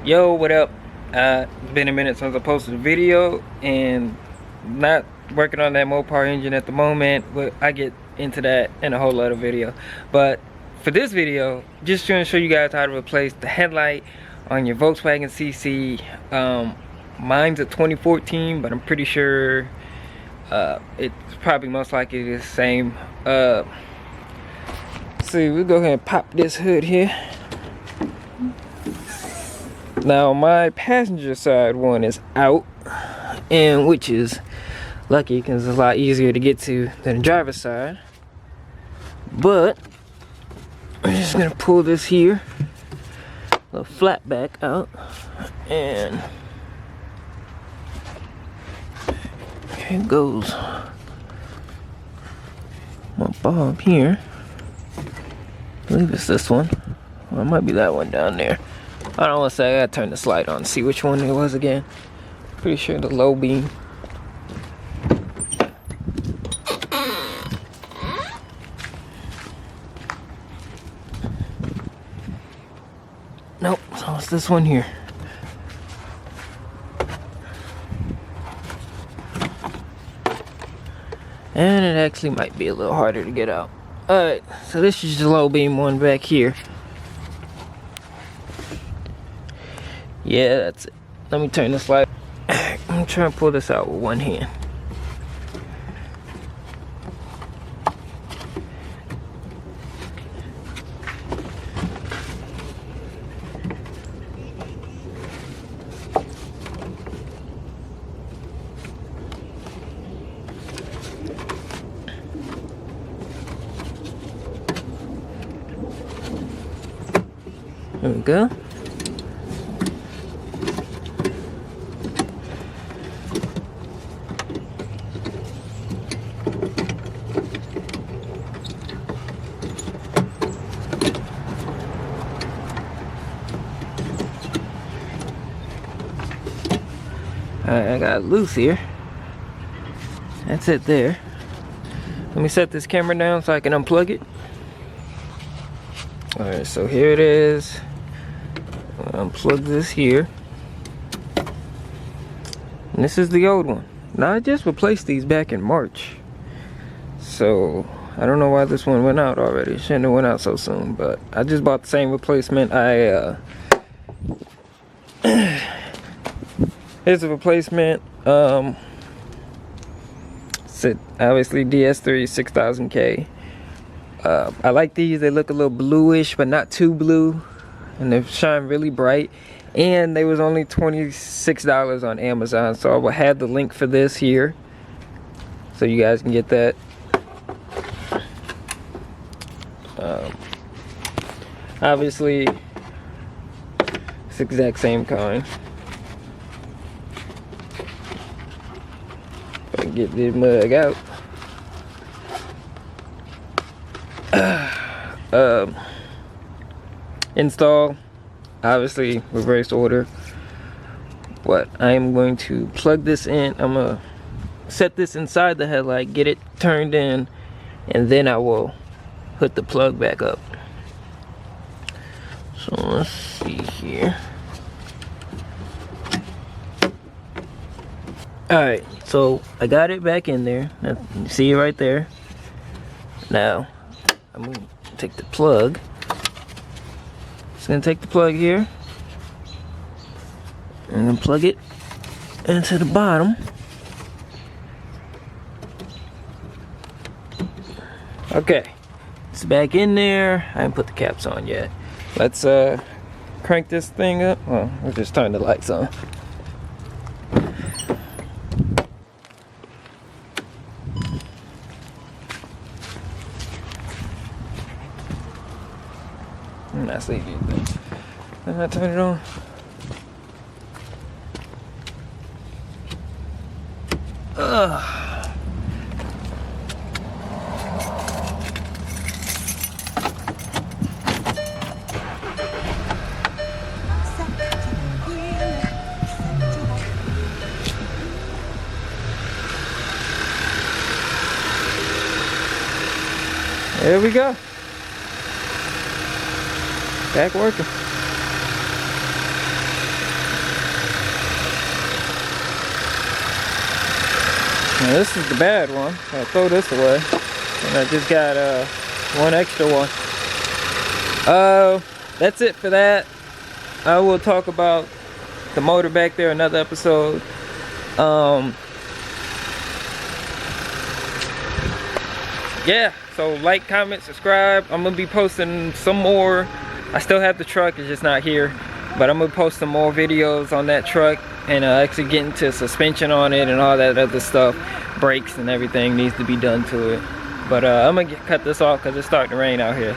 Yo, what up? It's been a minute since I posted a video, and not working on that Mopar engine at the moment, but I get into that in a whole other video. But for this video, just trying to show you guys how to replace the headlight on your Volkswagen CC. Mine's a 2014, but I'm pretty sure it's probably most likely the same. See, we'll go ahead and pop this hood here. Now my passenger side one is out, and which is lucky because it's a lot easier to get to than the driver's side. But I'm just gonna pull this here, the flat back out, and here goes my bob here. I believe it's this one. Well, it might be that one down there. I don't want to say. I gotta turn the slide on, see which one it was again. Pretty sure the low beam. Nope, so it's this one here. And it actually might be a little harder to get out. Alright, so this is the low beam one back here. Yeah, that's it. Let me turn this light. I'm trying to pull this out with one hand. There we go. Alright, I got it loose here. That's it there. Let me set this camera down so I can unplug it. Alright, so here it is. Unplug this here. And this is the old one. Now I just replaced these back in March. So I don't know why this one went out already. It shouldn't have went out so soon, but I just bought the same replacement. Here's a replacement. It's obviously DS3 6000K. I like these. They look a little bluish, but not too blue, and they shine really bright. And they was only $26 on Amazon, so I will have the link for this here, so you guys can get that. Obviously, it's the exact same kind. Get this mug out. Install, obviously reverse order, but I'm going to plug this in. I'm gonna set this inside the headlight, get it turned in, and then I will put the plug back up. So let's see here. Alright, so I got it back in there. Now, you see it right there. Now, I'm going to take the plug. Just going to take the plug here. And then plug it into the bottom. Okay, it's back in there. I haven't put the caps on yet. Let's crank this thing up. Well, we'll just turn the lights on. That's the easy thing. Then I turn it on. There we go. Back working. Now this is the bad one. I'll throw this away. And I just got one extra one. That's it for that. I will talk about the motor back there another episode. Yeah, so like, comment, subscribe. I'm gonna be posting some more. I still have the truck, it's just not here, but I'm gonna post some more videos on that truck and actually get into suspension on it and all that other stuff. Brakes and everything needs to be done to it. But I'm gonna cut this off because it's starting to rain out here.